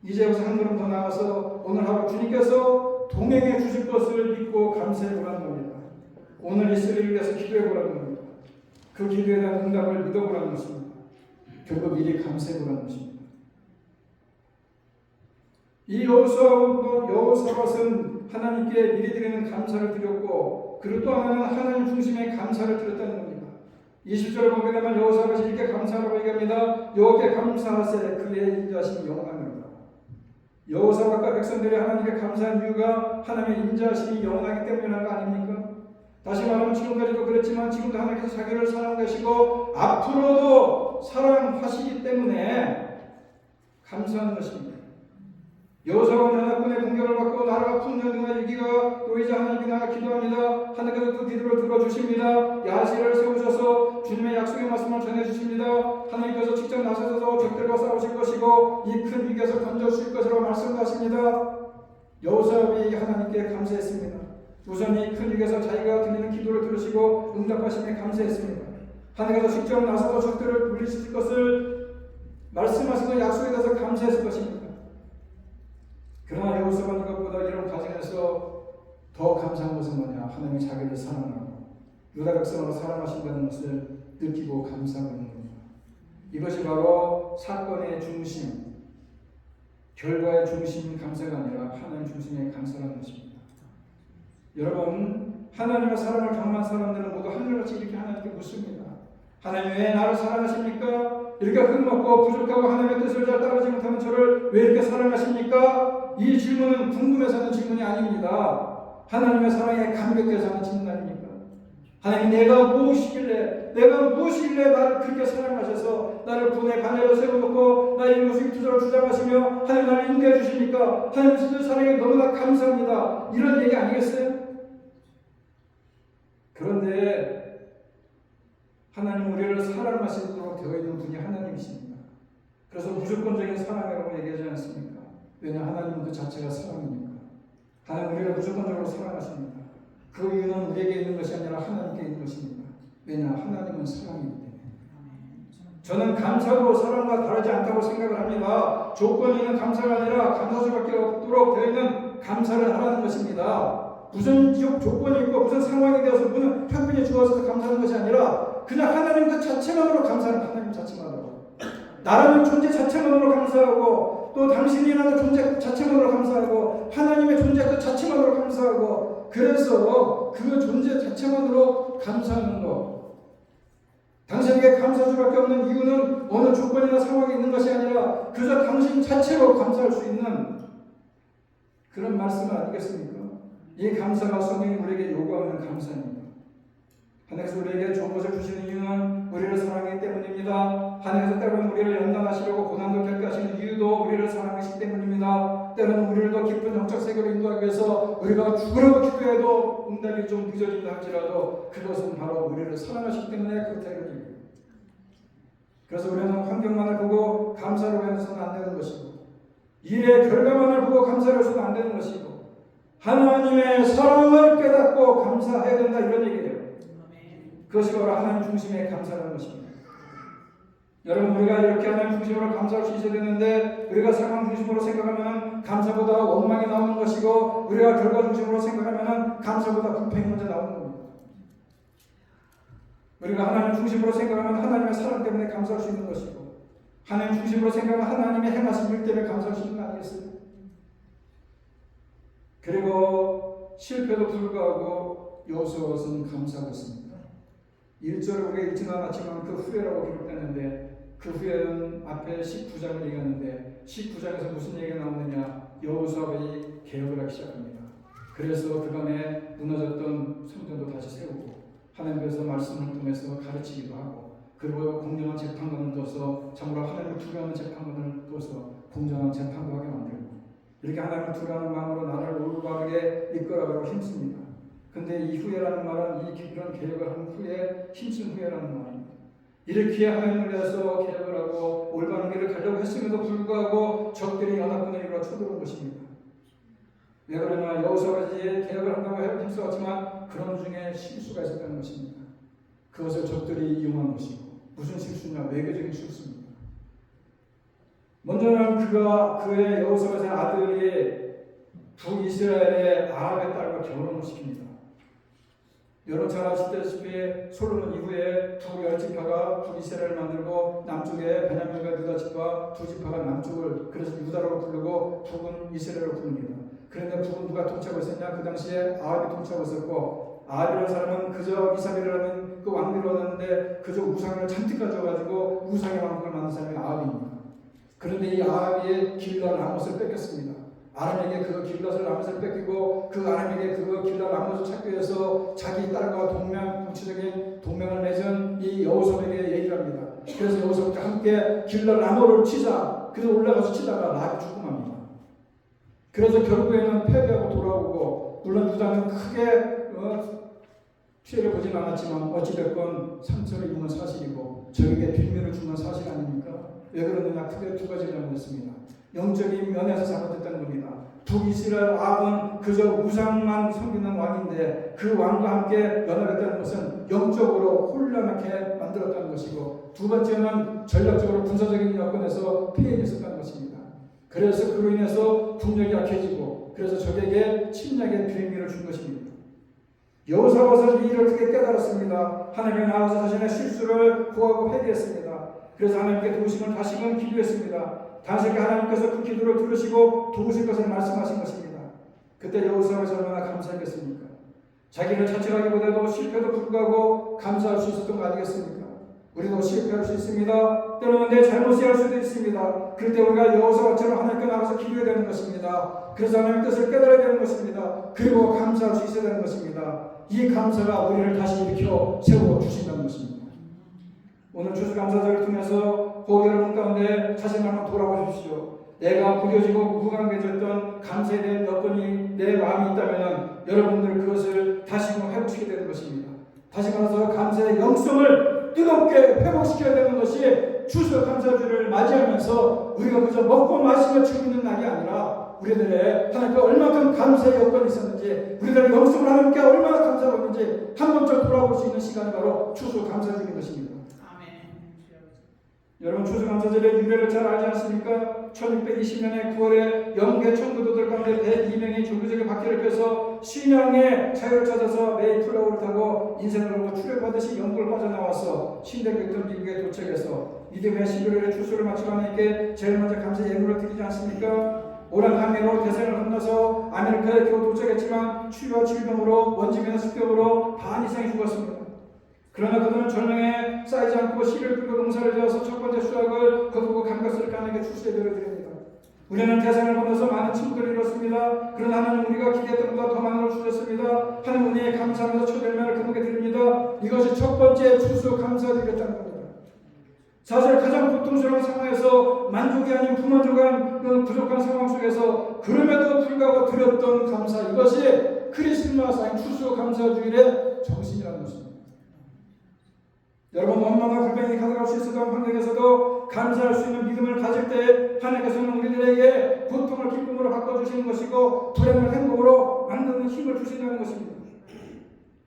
이제부터 한 걸음 더 나아가서 오늘 하루 주님께서 동행해 주실 것을 믿고 감사해 보라는 겁니다. 오늘 있을 일을 위해서 기도해 보라는 겁니다. 그 기도에 대한 응답을 믿어 보라는 것입니다. 결국 미리 감사해 보라는 것입니다. 이 여호사밧은 하나님께 미리 드리는 감사를 드렸고, 그리고 또 하나는 하나님 중심의 감사를 드렸다는 겁니다. 20절을 보게 되면 여호사밧이 이렇게 감사하라고 얘기합니다. 여호와께 감사하세 그의 인자하심이 영원합니다. 여호사밧과 백성들이 하나님께 감사한 이유가 하나님의 인자하심이 영원하기 때문이라는 거 아닙니까? 다시 말하면 지금까지도 그랬지만 지금도 하나님께서 자기를 사랑하시고 앞으로도 사랑하시기 때문에 감사하는 것입니다. 여호사밧은 나라꾼의 공격을 받고 나라가 풍년등의 위기가 놓이자 하나님께 나가 기도합니다. 하나님께서 그 기도를 들어주십니다. 야시를 세우셔서 주님의 약속의 말씀을 전해주십니다. 하나님께서 직접 나서셔서 적들과 싸우실 것이고 이 큰 위기에서 건져주실 것이라고 말씀하십니다. 여호사밧이 하나님께 감사했습니다. 우선 이 큰 위기에서 자기가 드리는 기도를 들으시고 응답하심에 감사했습니다. 하나님께서 직접 나서서 적들을 물리칠 것을 말씀하시고 약속에 대해서 감사했을 것입니다. 그러나 여호사밧은 이것보다 이런 과정에서 더 감사한 것은 뭐냐? 하나님이 자기를 사랑하고 유다 백성을 사랑하신다는 것을 느끼고 감사하는 겁니다. 이것이 바로 사건의 중심, 결과의 중심인 감사가 아니라 하나님 중심의 감사라는 것입니다. 여러분, 하나님의 사랑을 경험한 사람들은 모두 하늘같이 이렇게 하나님께 묻습니다. 하나님 왜 나를 사랑하십니까? 이렇게 흙먹고 부족하고 하나님의 뜻을 잘 따르지 못하는 저를 왜 이렇게 사랑하십니까? 이 질문은 궁금해서 하는 질문이 아닙니다. 하나님의 사랑에 감격해서 하는 질문 아닙니까? 하나님 내가 무엇이길래 나를 그렇게 사랑하셔서 나를 구원의 반열에 세워놓고 나의 모습 투자를 주장하시며 하나님 나를 인도해 주십니까? 하나님 주신 사랑에 너무나 감사합니다. 이런 얘기 아니겠어요? 그런데 하나님 우리를 사랑하시도록 되어 있는 분이 하나님이십니다. 그래서 무조건적인 사랑이라고 얘기하지 않습니까? 왜냐 하나님은 그 자체가 사랑이니까. 하나님 우리를 무조건적으로 사랑하십니다. 그 이유는 우리에게 있는 것이 아니라 하나님께 있는 것입니다. 왜냐 하나님은 사랑이기 때문에. 저는 감사도 사랑과 다르지 않다고 생각을 합니다. 조건이 있는 감사가 아니라 감사할 수밖에 없도록 되어 있는 감사를 하라는 것입니다. 무슨 조건이 있고 무슨 상황이 되어서 무슨 편견이 주어져서 감사하는 것이 아니라 그냥 하나님 그 자체만으로 감사하는 하나님 자체만으로. 나라는 존재 자체만으로 감사하고 또 당신이라는 존재 자체만으로 감사하고 하나님의 존재 그 자체만으로 감사하고 그래서 그 존재 자체만으로 감사하는 것. 당신에게 감사할 수밖에 없는 이유는 어느 조건이나 상황이 있는 것이 아니라 그저 당신 자체로 감사할 수 있는 그런 말씀 아니겠습니까? 이 감사가 성경이 우리에게 요구하는 감사입니다. 하나님께서 우리에게 좋은 것을 주시는 이유는 우리를 사랑하기 때문입니다. 하나님께서 때로는 우리를 연단하시려고 고난도 겪게 하시는 이유도 우리를 사랑하시기 때문입니다. 때로는 우리를 더 깊은 영적 세계로 인도하기 위해서 우리가 죽으라고 기도해도 응답이 좀 늦어진다 할지라도 그것은 바로 우리를 사랑하시기 때문에 그렇다는 겁니다. 그래서 우리는 환경만을 보고 감사로 해서는 안 되는 것이고 일의 결과만을 보고 감사를 해서는 안 되는 것이고 하나님의 사랑을 깨닫고 감사해야 된다 이런 얘기예요. 그것이 바로 하나님 중심의 감사라는 것입니다. 여러분 우리가 이렇게 하나님 중심으로 감사할 수 있어야 되는데 우리가 상황 중심으로 생각하면 감사보다 원망이 나오는 것이고 우리가 결과 중심으로 생각하면 감사보다 불평이 먼저 나오는 겁니다. 우리가 하나님 중심으로 생각하면 하나님의 사랑 때문에 감사할 수 있는 것이고 하나님 중심으로 생각하면 하나님의 행하신 일 때문에 감사할 수 있는 거 아니겠어요? 그리고 실패도 불구하고 여호수아는 감사하고 있습니다. 1절을 우리가 읽지는 않았지만 그 후에라고 기록되는데 그 후에는 앞에 19장을 얘기하는데 19장에서 무슨 얘기가 나오느냐 여호수아가 개혁을 하기 시작합니다. 그래서 그간에 무너졌던 성전도 다시 세우고 하나님께서 말씀을 통해서 가르치기도 하고 그리고 공정한 재판관을 둬서 참으로 하나님을 두려워하는 재판관을 둬서 공정한 재판도 하게 만들고 이렇게 하나님을 두려워하는 마음으로 나를 올바르게 이끌어가려고 힘씁니다. 근데 이 후회라는 말은 이런 개혁을 한 후에 힘쓴 후회라는 말입니다. 이렇게 하나님을 위해서 개혁을 하고 올바른 길을 가려고 했음에도 불구하고 적들이 연합군을 이루어 쳐들어온 것입니다. 왜 그러냐 여호수아가 개혁을 한다고 힘써왔지만 그런 중에 실수가 있었다는 것입니다. 그것을 적들이 이용한 것이고 무슨 실수냐 외교적인 실수입니다. 먼저는 그의 여호수아의 아들이 북이스라엘의 아합의 딸과 결혼을 시킵니다. 여러분 잘 아시다시피 솔로몬 이후에 북10지파가 북이스라엘을 만들고 남쪽에 베냐민과 유다 지파 두 지파가 남쪽을 그래서 유다라고 부르고 북은 이스라엘로 부릅니다. 그런데 북은 누가 통치하고 있었냐? 그 당시에 아합이 통치하고 있었고 아합이라는 사람은 그저 이사벨이라는 그 왕비로 왔는데 그저 우상을 잔뜩 가져가지고 우상의 왕국을 만든 사람이 아합입니다. 그런데 이 아합이 길라 라못을 뺏겼습니다. 아람에게 그 길랏을 라못을 뺏기고 그 아람에게 그 길랏 라못을 찾기 위해서 자기 딸과 정치적인 동맹을 맺은 이 여호수아에게 얘기를 합니다. 그래서 여호수아와 함께 길랏 라못을 치자. 그래서 올라가서 치다가 락이 죽음합니다. 그래서 결국에는 패배하고 돌아오고 물론 유다는 크게 피해를 보진 않았지만 어찌됐건 상처를 입은 사실이고 저에게 빌미를 주는 사실 아닙니까? 왜 그러느냐? 크게 두 가지를 잘못했습니다. 영적인 면에서 잘못했다는 겁니다. 북이스라엘 아합은 그저 우상만 섬기는 왕인데 그 왕과 함께 연합했다는 것은 영적으로 혼란하게 만들었다는 것이고 두 번째는 전략적으로 군사적인 여건에서 피해가 있었다는 것입니다. 그래서 그로 인해서 국력이 약해지고 그래서 적에게 침략의 빌미를 준 것입니다. 여호수아는 이 일을 크게 깨달았습니다. 하나님의 나아가서 자신의 실수를 구하고 회개했습니다. 그래서 하나님께 도우심을 다시금 기도했습니다. 당시에 하나님께서 그 기도를 들으시고 도우실 것을 말씀하신 것입니다. 그때 여호수아가 얼마나 감사했겠습니까? 자기를 자책하기보다도 실패도 불구하고 감사할 수 있었던 거 아니겠습니까? 우리도 실패할 수 있습니다. 때로는 내 잘못이 할 수도 있습니다. 그럴 때 우리가 여호수아처럼 하나님께 나가서 기도해야 되는 것입니다. 그래서 하나님의 뜻을 깨달아야 되는 것입니다. 그리고 감사할 수 있어야 되는 것입니다. 이 감사가 우리를 다시 일으켜 세워주신다는 것입니다. 오늘 추수감사절을 통해서 그 여러분 가운데 자신을 한번 돌아보십시오. 내가 부려지고 무감개졌던 감사에 대한 여건이 내 마음이 있다면 여러분들 그것을 다시금 회복시켜야 되는 것입니다. 다시 말해서 감사의 영성을 뜨겁게 회복시켜야 되는 것이 추수감사주를 맞이하면서 우리가 그저 먹고 마시며 즐기는 날이 아니라 우리들의 하나님께 얼마큼 감사의 여건이 있었는지 우리들의 영성을 하나님께 얼마나 감사하고 있는지 한 번쯤 돌아볼 수 있는 시간이 바로 추수감사주인 것입니다. 여러분 추수감사절의 유래를 잘 알지 않습니까? 1620년에 9월에 영계 청구도들 가운데 102명이 종교적인 박해를 펴서 신앙의 자유를 찾아서 메이플라워를 타고 인생을 걸고 출애받듯이 영국을 빠져나와서 신대교 있던 미국에 도착해서 믿음의 11월의 추수를 마치고 하나님께 제일 먼저 감사 예물을 드리지 않습니까? 오랜 항해로 대서양을 건너서 아메리카에 겨우 도착했지만 추위와 질병으로 먼지며 습격으로 반 이상이 죽었습니다. 그러나 그들은 절망에 쌓이지 않고 씨를 뿌리고 농사를 지어서 첫 번째 수확을 거두고 감격스럽게 하나님께 추수예배를 드립니다. 우리는 대상을 건너서 많은 친구들을 이뤘습니다. 그러나 하나님 우리가 기대했던 것보다 더 많은 걸 주셨습니다. 하나님 은혜에 감사하면서 첫 열매를 그분께 드립니다. 이것이 첫 번째 추수 감사드리겠다는 겁니다. 사실 가장 고통스러운 상황에서 만족이 아닌 부만족한 부족한 상황 속에서 그럼에도 불구하고 드렸던 감사, 이것이 크리스마스 아닌 추수 감사주일의 정신이라는 것입니다. 여러분, 원망과 불평이 가득할 수 있었던 환경에서도 감사할 수 있는 믿음을 가질 때 하나님께서는 우리들에게 고통을 기쁨으로 바꿔주시는 것이고 불행을 행복으로 만드는 힘을 주신다는 것입니다.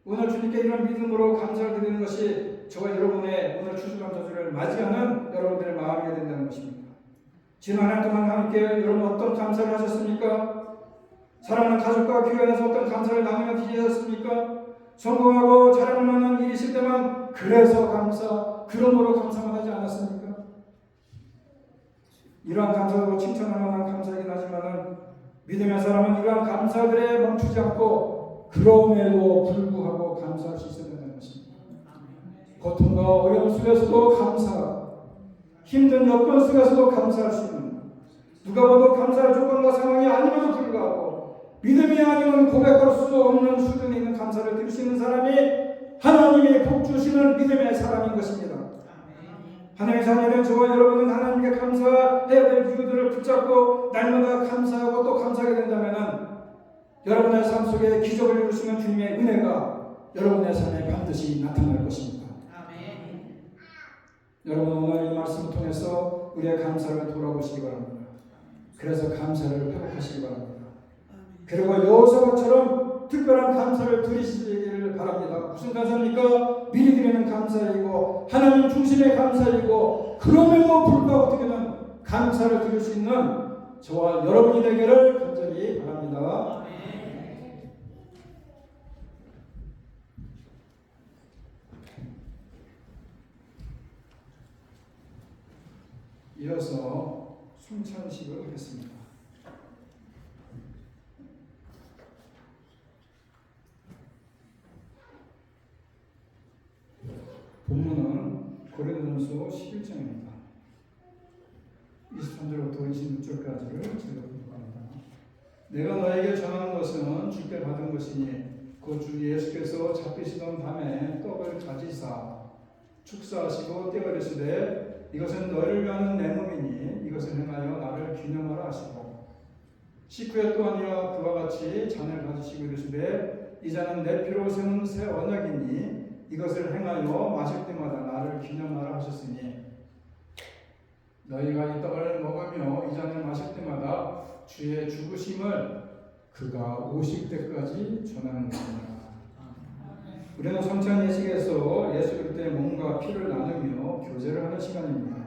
오늘 주님께 이런 믿음으로 감사를 드리는 것이 저와 여러분의 오늘 추수감사주를 맞이하는 여러분들의 마음이 된다는 것입니다. 지난 한 해 동안 함께 여러분 어떤 감사를 하셨습니까? 사랑하는 가족과 교회 안에서 어떤 감사를 나누며 지내셨습니까? 성공하고 자랑을 만한 일이 있을 때만 그래서 감사, 그러므로 감사만 하지 않았습니까? 이러한 감사도 칭찬할 만한 감사이긴 하지만 믿음의 사람은 이러한 감사들에 멈추지 않고 그럼에도 불구하고 감사할 수 있어야 된다는 것입니다. 고통과 어려움 속에서도 감사, 힘든 여건 속에서도 감사할 수 있는, 누가 봐도 감사할 조건과 상황이 아님에도 불구하고 믿음이 아니면 고백할 수 없는 수준에 있는 감사를 드릴 수 있는 사람이 하나님이 복 주시는 믿음의 사람인 것입니다. 하나님의 자녀는 저와 여러분은 하나님께 감사해야 될 이유들을 붙잡고 날마다 감사하고 또 감사하게 된다면 여러분의 삶 속에 기적을 이루시는 주님의 은혜가 여러분의 삶에 반드시 나타날 것입니다. 아멘. 여러분, 오늘 이 말씀을 통해서 우리의 감사를 돌아보시기 바랍니다. 그래서 감사를 회복하시기 바랍니다. 그리고 여호사밧처럼 특별한 감사를 드리시기를 바랍니다. 무슨 감사입니까? 미리 드리는 감사이고 하나님 중심의 감사이고 그럼에도 불구하고 드리는 감사를 드릴 수 있는 저와 여러분이 되기를 간절히 바랍니다. 이어서 순찬식을 하겠습니다. 본문은 고린도전서 11장입니다. 23절부터 26절까지를 읽어보도록 합니다. 내가 너에게 전하는 것은 주께 받은 것이니 곧 주 예수께서 잡히시던 밤에 떡을 가지사 축사하시고 떼어내시되 이것은 너희를 위하는 내 몸이니 이것을 행하여 나를 기념하라 하시고 식후에 또 아니라 그와 같이 잔을 가지시고 이르시되 이 잔은 내 피로 세운 새 언약이니 이것을 행하여 마실 때마다 나를 기념하라 하셨으니 너희가 이 떡을 먹으며 이 잔을 마실 때마다 주의 죽으심을 그가 오실 때까지 전하는 것입니다. 우리는 성찬 예식에서 예수 그리스도의 몸과 피를 나누며 교제를 하는 시간입니다.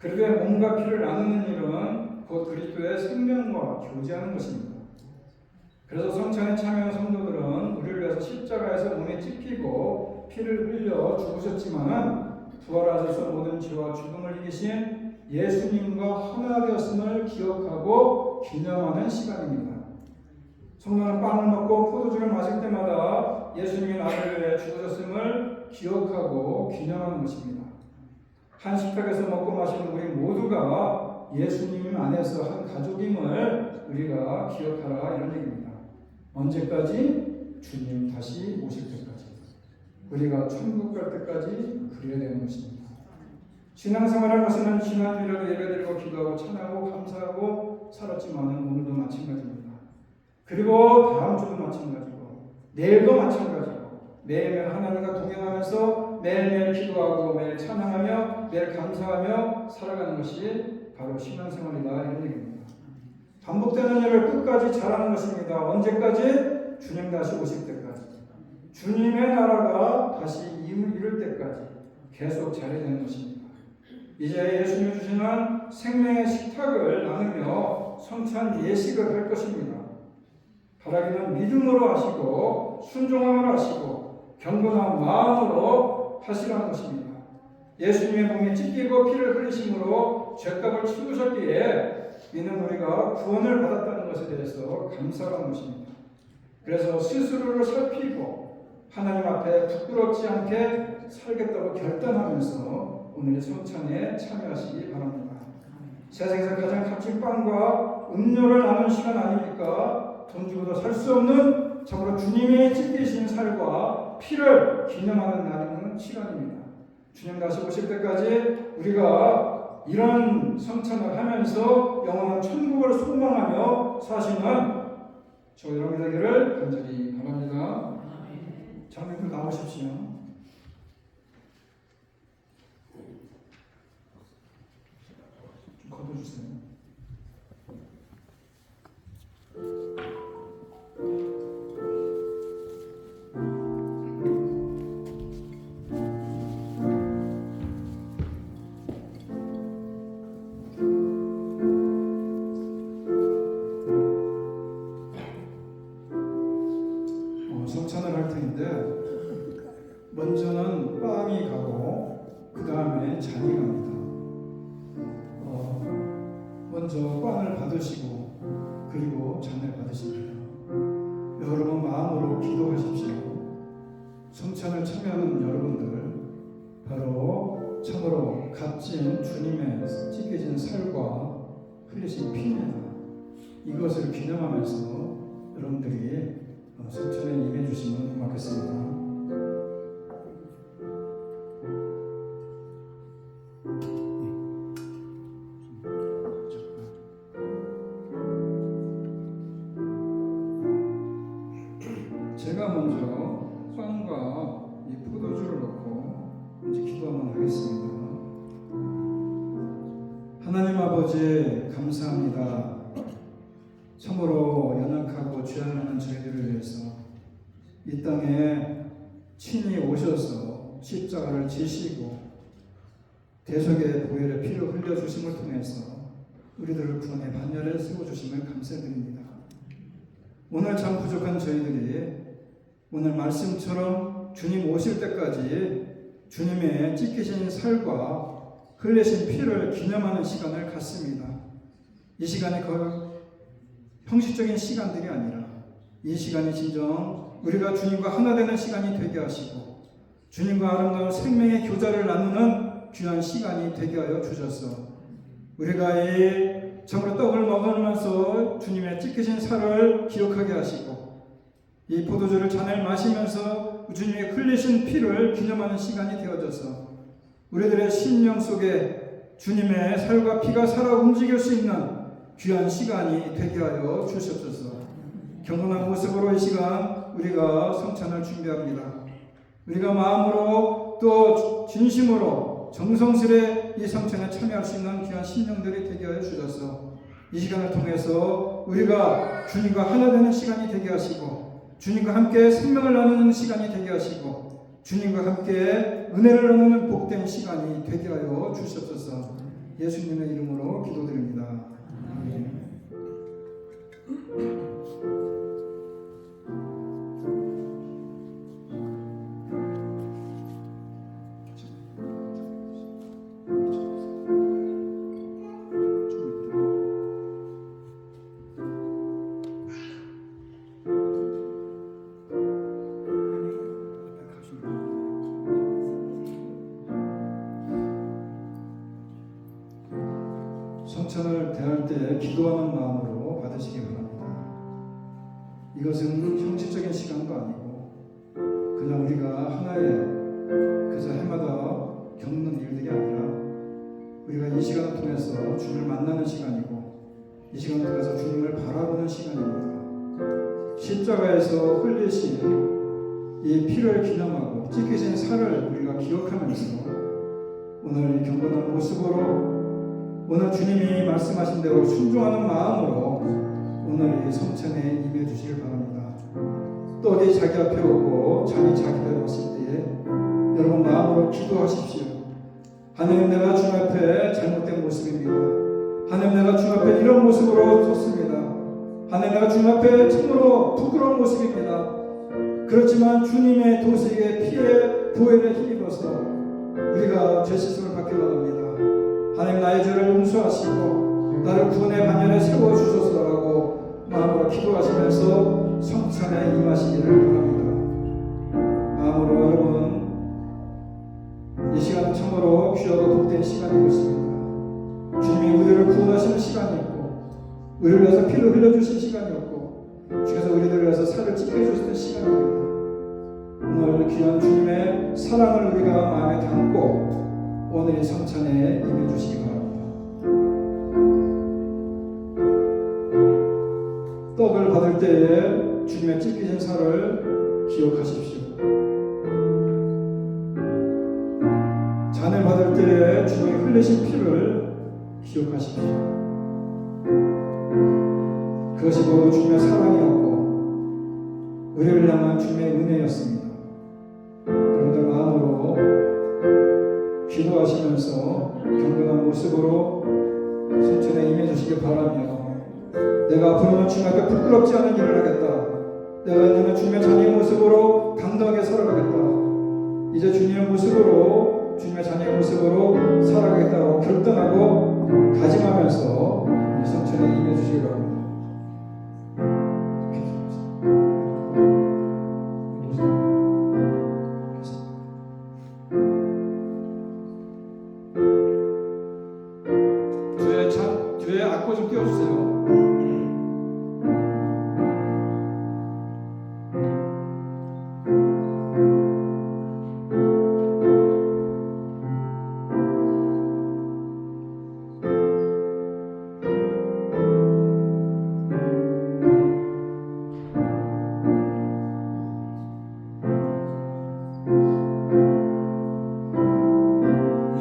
그리스도의 몸과 피를 나누는 일은 곧 그리스도의 생명과 교제하는 것입니다. 그래서 성찬에 참여한 성도들은 우리를 위해서 십자가에서 몸에 찢기고 피를 흘려 죽으셨지만 부활하셔서 모든 죄와 죽음을 이기신 예수님과 하나 되었음을 기억하고 기념하는 시간입니다. 성도는 빵을 먹고 포도주를 마실 때마다 예수님이 나를 위해 죽으셨음을 기억하고 기념하는 것입니다. 한 식탁에서 먹고 마시는 우리 모두가 예수님 안에서 한 가족임을 우리가 기억하라 이런 얘기입니다. 언제까지? 주님 다시 오실 때까지. 우리가 천국 갈 때까지 그래야 되는 것입니다. 신앙생활을 하시는 지난주에도 예배드리고 기도하고 찬양하고 감사하고 살았지만 오늘도 마찬가지입니다. 그리고 다음 주도 마찬가지고 내일도 마찬가지고 매일매일 하나님과 동행하면서 매일매일 기도하고 매일 찬양하며 매일 감사하며 살아가는 것이 바로 신앙생활이다 이런 얘기입니다. 반복되는 일을 끝까지 잘하는 것입니다. 언제까지? 주님 다시 오실 때까지. 주님의 나라가 다시 이룰 때까지 계속 잘해야 되는 것입니다. 이제 예수님이 주시는 생명의 식탁을 나누며 성찬 예식을 할 것입니다. 바라기는 믿음으로 하시고 순종함으로 하시고 경건한 마음으로 하시라는 것입니다. 예수님의 몸이 찢기고 피를 흘리심으로 죄값을 치우셨기에 이는 우리가 구원을 받았다는 것에 대해서 감사하는 것입니다. 그래서 스스로를 살피고 하나님 앞에 부끄럽지 않게 살겠다고 결단하면서 오늘의 성찬에 참여하시기 바랍니다. 세상에서 가장 값진 빵과 음료를 나눈 시간 아닙니까? 돈 주고도 살 수 없는 참으로 주님의 찢기신 살과 피를 기념하는 날이는 시간입니다. 주님 다시 오실 때까지 우리가 이런 성찬을 하면서 영원한 천국을 소망하며 사시는 저 여러분 되기를 간절히 바랍니다. 장로님들 나오십시오. 좀 걷어주세요. 성찬을 할 텐데 먼저는 빵이 가고 그 다음에 잔이 갑니다. 먼저 빵을 받으시고 그리고 잔을 받으십니다. 여러분 마음으로 기도하십시오. 성찬을 참여하는 여러분들 바로 참으로 값진 주님의 찢겨진 살과 흘리신 피입니다. 이것을 기념하면서 여러분들이 성찬에 임해 주시면 고맙겠습니다. 제가 먼저 빵과 이 포도주를 넣고 이제 기도 한번 하겠습니다. 하나님 아버지 감사합니다. 참으로 연약하고 죄악 많은 저희들을 위해서 이 땅에 친히 오셔서 십자가를 지시고 대속의 보혈의 피를 흘려주심을 통해서 우리들을 구원의 반열에 세워주심을 감사드립니다. 오늘 참 부족한 저희들이 오늘 말씀처럼 주님 오실 때까지 주님의 찢기신 살과 흘리신 피를 기념하는 시간을 갖습니다. 이 시간이 형식적인 시간들이 아니라 이 시간이 진정 우리가 주님과 하나 되는 시간이 되게 하시고 주님과 아름다운 생명의 교제를 나누는 귀한 시간이 되게 하여 주셔서 우리가 이 참으로 떡을 먹으면서 주님의 찢기신 살을 기억하게 하시고 이 포도주를 잔을 마시면서 주님의 흘리신 피를 기념하는 시간이 되어져서 우리들의 심령 속에 주님의 살과 피가 살아 움직일 수 있는 귀한 시간이 되게 하여 주시옵소서. 경건한 모습으로 이 시간 우리가 성찬을 준비합니다. 우리가 마음으로 또 진심으로 정성스레 이 성찬에 참여할 수 있는 귀한 심령들이 되게 하여 주셔서 이 시간을 통해서 우리가 주님과 하나 되는 시간이 되게 하시고 주님과 함께 생명을 나누는 시간이 되게 하시고 주님과 함께 은혜를 나누는 복된 시간이 되게 하여 주시옵소서. 예수님의 이름으로 기도드립니다. 아멘. 성찬을 대할 때 기도하는 마음으로 받으시기 바랍니다. 이것은 형식적인 시간도 아니고 그냥 우리가 하나의 그저 해마다 겪는 일들이 아니라 우리가 이 시간을 통해서 주님을 만나는 시간이고 이 시간을 통해서 주님을 바라보는 시간입니다. 십자가에서 흘리신 이 피를 기념하고 찢기신 살을 우리가 기억하면서 오늘 이 경건한 모습으로 오늘 주님이 말씀하신 대로 순종하는 마음으로 오늘 이 성찬에 임해 주시길 바랍니다. 떡이 자기 앞에 오고 잔이 자기 앞에 왔을 때 여러분 마음으로 기도하십시오. 하나님, 내가 주님 앞에 잘못된 모습입니다. 하나님, 내가 주님 앞에 이런 모습으로 섰습니다. 하나님, 내가 주님 앞에 참으로 부끄러운 모습입니다. 그렇지만 주님의 도색의 피에 보혈에 힘입어서 우리가 죄 씻음을 받기를 원합니다. 하나님 나의 죄를 용서하시고 나를 구원의 반열에 세워주소서라고 마음으로 기도하시면서 성찬에 임하시기를 바랍니다. 마음으로 여러분 이 시간은 참으로 귀하고 복된 시간인 것입니다. 주님이 우리를 구원하시는 시간이었고 우리를 위해서 피를 흘려주신 시간이었고 주께서 우리들을 위해서 살을 찢겨주시는 시간입니다. 오늘 귀한 주님의 사랑을 우리가 마음에 담고 오늘 이 성찬에 임해주시기 바랍니다. 떡을 받을 때에 주님의 찢기신 살을 기억하십시오. 잔을 받을 때에 주님이 흘리신 피를 기억하십시오. 그것이 바로 주님의 사랑이었고 우리를 향한 주님의 은혜였습니다. 여러분들 마음으로 기도하시면서 경건한 모습으로 성찬에 임해주시기 바라며 내가 앞으로는 주님 앞에 부끄럽지 않은 일을 하겠다. 내가 이제는 주님의 자녀의 모습으로 당당하게 살아가겠다. 이제 주님의 모습으로 주님의 자녀의 모습으로 살아가겠다고 결단하고 다짐하면서 이 성찬에 임해주시기 바랍니다. 뒤에 악보 좀 띄워주세요.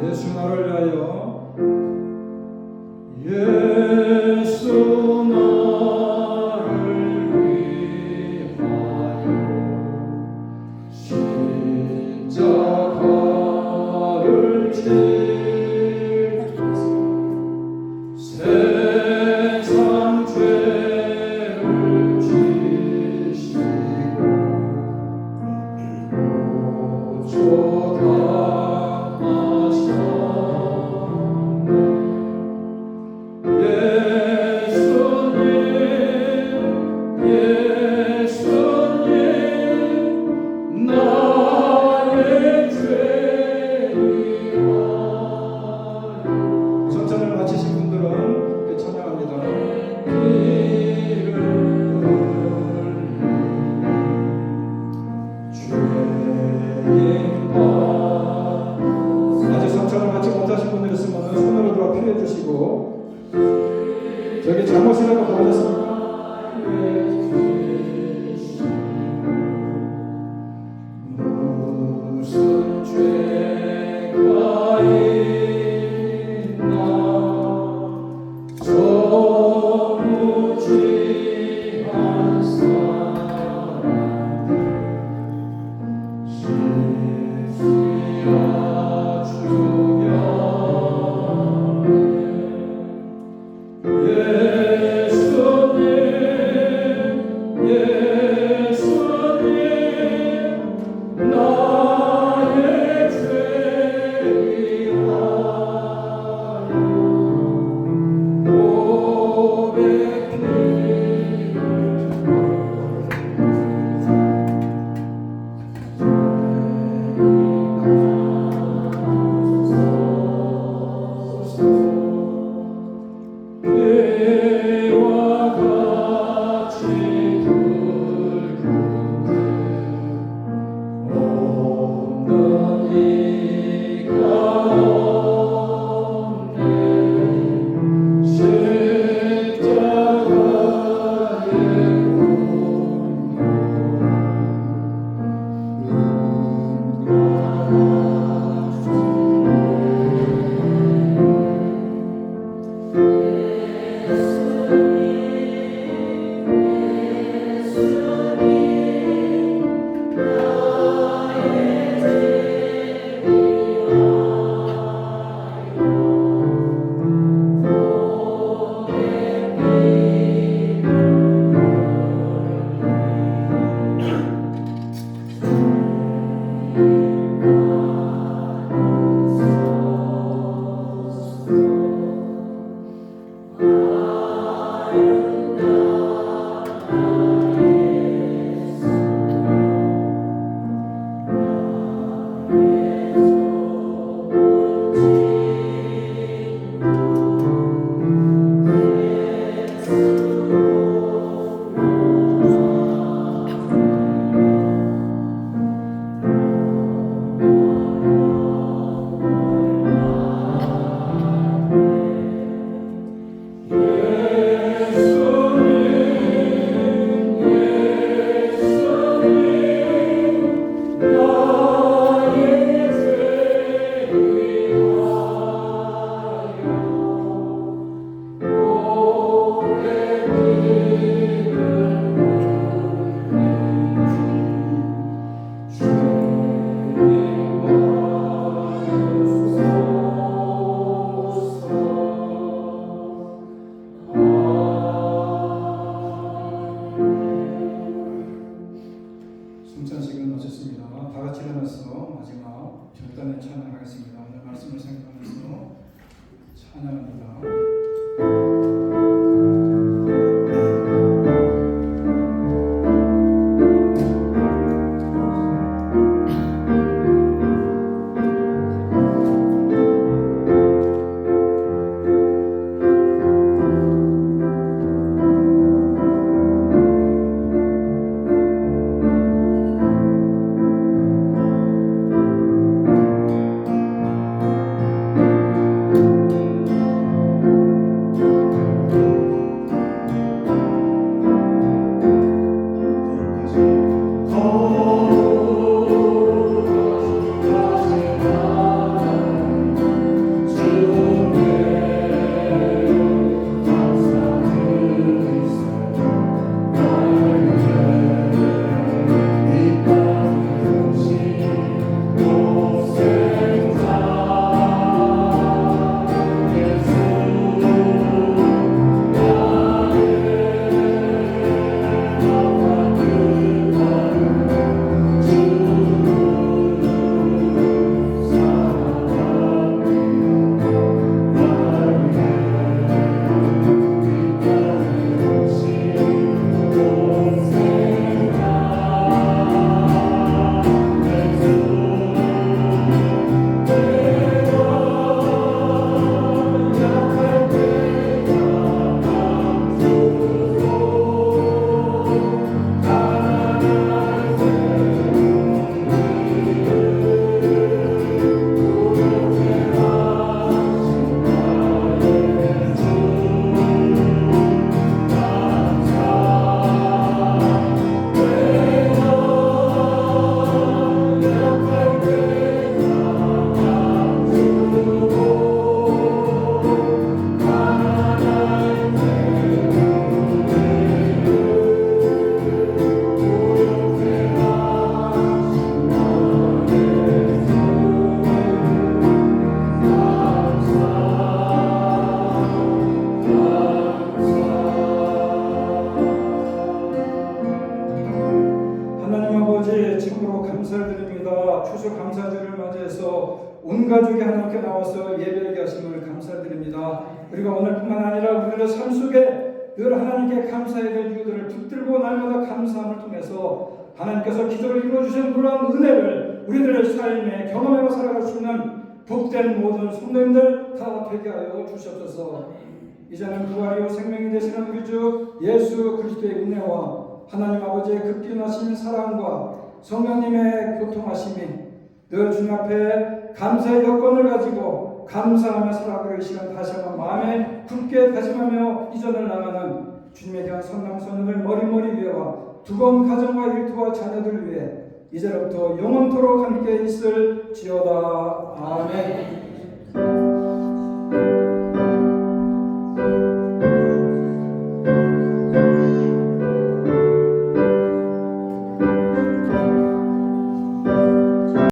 예수 나를 위하여 예수 나를 위하여 십자가를 지고 세상 죄를 지시고 성찬을 마치신 분들은 찬양합니다. 아직 성찬을 마치 못하신 분들 있으면 손으로 들어 피해 주시고 저기 잘못이라고 보셨습니까? 무슨 죄가 있나 무지한 사람들 실수야 주여 예수님 예수님 나의 죄 있었습니다. 다 같이 일어나서 마지막 절단의 찬양하겠습니다. 오늘 말씀을 생각하면서 찬양합니다. 추수감사절을 맞이해서 온 가족이 하나님께 나와서 예배하게 하심을 감사드립니다. 그리고 오늘뿐만 아니라 우리들의 삶 속에 늘 하나님께 감사해야 될 이유들을 붙들고 날마다 감사함을 통해서 하나님께서 기도를 이루어주신 놀라운 은혜를 우리들의 삶에 경험하며 살아갈 수 있는 복된 모든 성도님들 다 되게 하여 주시옵소서. 이제는 부활 이후 생명이 되시는 우리 주 예수 그리스도의 은혜와 하나님 아버지의 극진하신 사랑과 성령님의 교통하심이 늘 주님 앞에 감사의 여건을 가지고 감사하며 살아가기 시간 다시 한번 마음에 굳게 다짐하며 이전을 나가는 주님에 대한 선남선을 머리머리 위에와 두번 가정과 일터와 자녀들 위해 이제부터 영원토록 함께 있을지어다. 아멘.